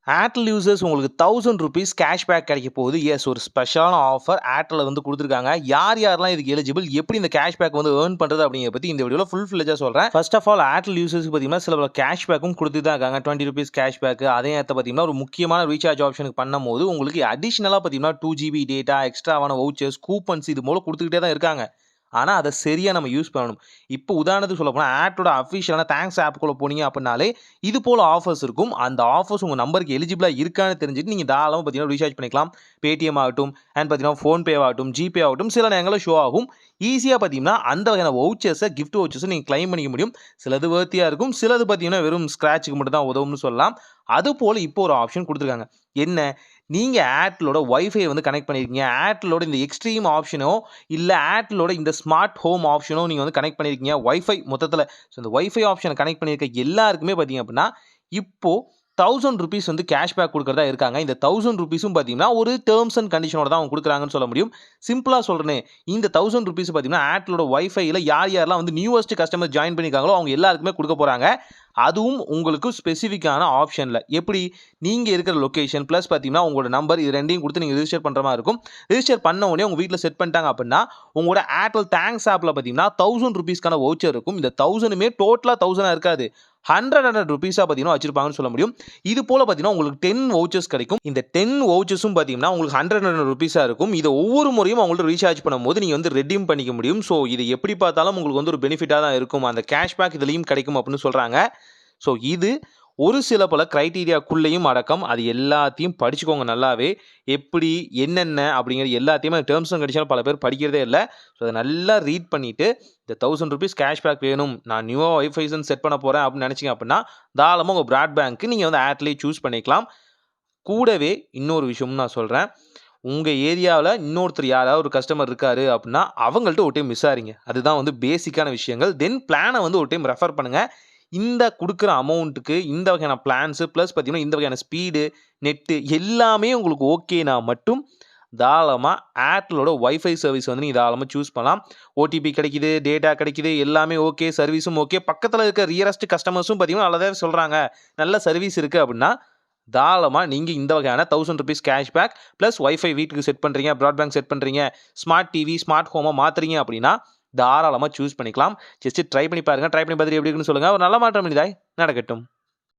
Airtel users உங்களுக்கு ₹1000 cashback கிடைக்க போகுது. எஸ், ஒரு ஸ்பெஷலான ஆஃபர் ஏர்டெல்ல வந்து குடுத்துருக்காங்க. யார் யாரெல்லாம் இதுக்கு எலிஜிபிள், எப்படி இந்த கேஷ்பேக் வந்து ஏர்ன் பண்றது அப்படிங்கிறத பத்தி இந்த வீடியோல ஃபுல் ஃபிளெட்ஜா சொல்றேன். ஃபர்ஸ்ட் ஆஃப் ஆல் ஏர்டெல் யூசர்ஸ்க்கு பார்த்தீங்கன்னா சில கேஷ்பேக்கும் குடுத்துட்டு தான் இருக்காங்க. ₹20 கேஷ்பேக். அதே நேரத்துல பார்த்தீங்கன்னா ஒரு முக்கியமான ரீசார்ஜ் ஆப்ஷனுக்கு பண்ணும்போது உங்களுக்கு அடிஷனலா பார்த்தீங்கன்னா 2 GB டேட்டா, எக்ஸ்ட்ராவான வவுச்சர்ஸ், கூப்பன்ஸ் இது போல குடுத்துக்கிட்டே தான் இருக்காங்க. ஆனா, அத சரியா நம்ம யூஸ் பண்ணணும். இப்போ உதாரணத்துக்கு சொல்லப்போனா, ஏர்டெல்லோட அஃபிஷியலான தேங்க்ஸ் ஆப்க்குள்ள போனீங்க அப்படின்னாலே, இது போல ஆஃபர்ஸ் இருக்கும். அந்த ஆஃபர்ஸ் உங்க நம்பருக்கு எலிஜிபிளா இருக்கான்னு தெரிஞ்சுட்டு நீங்க தாராளமா பார்த்தீங்கன்னா ரீசார்ஜ் பண்ணிக்கலாம். Paytm ஆகட்டும், அண்ட் பார்த்தீங்கன்னா ஃபோன்பே ஆகட்டும், ஜிபே ஆகட்டும், சில நேரங்கள்ல ஷோ ஆகும். ஈஸியா பார்த்தீங்கன்னா, அந்த வகையான வவுச்சர்ஸ, கிஃப்ட் வவுச்சர்ஸ நீங்க கிளைம் பண்ணிக்க முடியும். சிலது வொர்த்தியா இருக்கும். சிலது பார்த்தீங்கன்னா, வெறும் ஸ்க்ராட்ச்க்கு மட்டும் தான் உதவும்னு சொல்லலாம். அதுபோல இப்போ ஒரு ஆப்ஷன் குடுத்துருக்காங்க. என்ன? நீங்க ஏர்டெல்லோட வைஃபை வந்து கனெக்ட் பண்ணியிருக்கீங்க. ஏர்டெல்லோட இந்த எக்ஸ்ட்ரீம் ஆப்ஷனோ, இல்ல ஏர்டெல்லோட இந்த ஸ்மார்ட் ஹோம் ஆப்ஷனோ நீங்க வந்து கனெக்ட் பண்ணியிருக்கீங்க. வைஃபை மொத்தத்துல. ஸோ இந்த வைஃபை ஆப்ஷன கனெக்ட் பண்ணியிருக்க எல்லாருக்குமே பார்த்தீங்க அப்படின்னா, இப்போ ₹1000 வந்து கேஷ்பேக் குடுக்கிறதா இருக்காங்க. இந்த ₹1000ம் பார்த்தீங்கன்னா, ஒரு டெர்ம்ஸ் அண்ட் கண்டிஷனோட தான் அவங்க குடுக்குறாங்கன்னு சொல்ல முடியும். சிம்பிளா சொல்றேனே, இந்த ₹1000 பார்த்தீங்கன்னா, ஏர்டெல்லோட வைஃபைல யார் யாரெல்லாம் வந்து நியூவஸ்ட் கஸ்டமர் ஜாயின் பண்ணியிருக்காங்களோ, அவங்க எல்லாருக்குமே குடுக்க போறாங்க. அதுவும் உங்களுக்கு ஸ்பெசிஃபிக்கான ஆப்ஷன்ல. எப்படி? நீங்க இருக்கிற லொகேஷன் பிளஸ் பார்த்தீங்கன்னா, உங்களோட நம்பர் இது 2யும் குடுத்து நீங்க ரிஜிஸ்டர் பண்ற மாரி இருக்கும். ரிஜிஸ்டர் பண்ண உடனே உங்க வீட்ல செட் பண்ணிட்டாங்க அப்படின்னா, உங்களோட ஏர்டெல் தேங்க்ஸ் ஆப்ல பார்த்தீங்கன்னா, ₹1000க்கான வவுச்சர் இருக்கும். இந்த 1000மே டோட்டலா 1000ஆ இருக்காது. ₹100 பார்த்தீங்கன்னா வச்சிருப்பாங்கன்னு சொல்ல முடியும். இது போல பார்த்தீங்கன்னா, உங்களுக்கு 10 வவுச்சர்ஸ் கிடைக்கும். இந்த 10 வவுச்சர்ஸும் பார்த்தீங்கன்னா, உங்களுக்கு ₹100 இருக்கும். இத ஒவ்வொரு முறையும் அவங்கள்ட்ட ரீசார்ஜ் பண்ணும்போது நீங்க வந்து ரெடீம் பண்ணிக்க முடியும். ஸோ இது எப்படி பார்த்தாலும் உங்களுக்கு வந்து ஒரு பெனிஃபிட்டா தான் இருக்கும். அந்த கேஷ்பேக் இதுலயும் கிடைக்கும் அப்படின்னு சொல்றாங்க. ஸோ இது ஒரு சில பல கிரைட்டீரியாக்குள்ளேயும் அடக்கம். அது எல்லாத்தையும் படிச்சுக்கோங்க நல்லாவே. எப்படி, என்னென்ன அப்படிங்கிறது எல்லாத்தையுமே டெர்ம்ஸ் அண்ட் கண்டிஷன் பல பேர் படிக்கிறதே இல்ல. ஸோ அத நல்லா ரீட் பண்ணிட்டு, இந்த ₹1000 கேஷ்பேக் வேணும், நான் நியூவா வைஃபைஸ்ன்னு செட் பண்ண போறேன் அப்படின்னு நினைச்சீங்க அப்படின்னா, தாராளமா உங்க பிராட்பேண்ட்க்கு நீங்க வந்து ஏர்டெல்லே சூஸ் பண்ணிக்கலாம். கூடவே இன்னொரு விஷயமும் நான் சொல்றேன். உங்க ஏரியாவுல இன்னொருத்தர் யாராவது ஒரு கஸ்டமர் இருக்காரு அப்படின்னா, அவங்கள்ட்ட ஒரு டைம் விசாரிங்க. அதுதான் வந்து பேசிக்கான விஷயங்கள். தென் பிளான வந்து ஒரு டைம் ரெஃபர் பண்ணுங்க. இந்த குடுக்குற அமௌண்ட்டுக்கு இந்த வகையான பிளான்ஸ் பிளஸ் பார்த்தீங்கன்னா, இந்த வகையான ஸ்பீடு, நெட்டு எல்லாமே உங்களுக்கு ஓகேனா மட்டும் தாராளமா ஏர்டெல்லோட வைஃபை சர்வீஸ் வந்து நீங்க தாராளமா சூஸ் பண்ணலாம். ஓடிபி கிடைக்குது, டேட்டா கிடைக்குது, எல்லாமே ஓகே, சர்வீஸும் ஓகே. பக்கத்துல இருக்க ரியரஸ்ட் கஸ்டமர்ஸும் பார்த்தீங்கன்னா, நல்லதா சொல்றாங்க. நல்ல சர்வீஸ் இருக்கு அப்படின்னா, தாராளமா நீங்க இந்த வகையான ₹1000 கேஷ்பேக் பிளஸ் வைஃபை வீட்டுக்கு செட் பண்றீங்க, பிராட்பேண்ட் செட் பண்றீங்க, ஸ்மார்ட் டிவி, ஸ்மார்ட் ஹோமா மாத்துறீங்க அப்படின்னா, தாராளமா சூஸ் பண்ணிக்கலாம். ஜஸ்ட் ட்ரை பண்ணி பாருங்க. ட்ரை பண்ணி பார்த்துட்டு எப்படி இருக்குன்னு சொல்லுங்க. ஒரு நல்ல மாற்றம் இதாய் நடக்கட்டும்.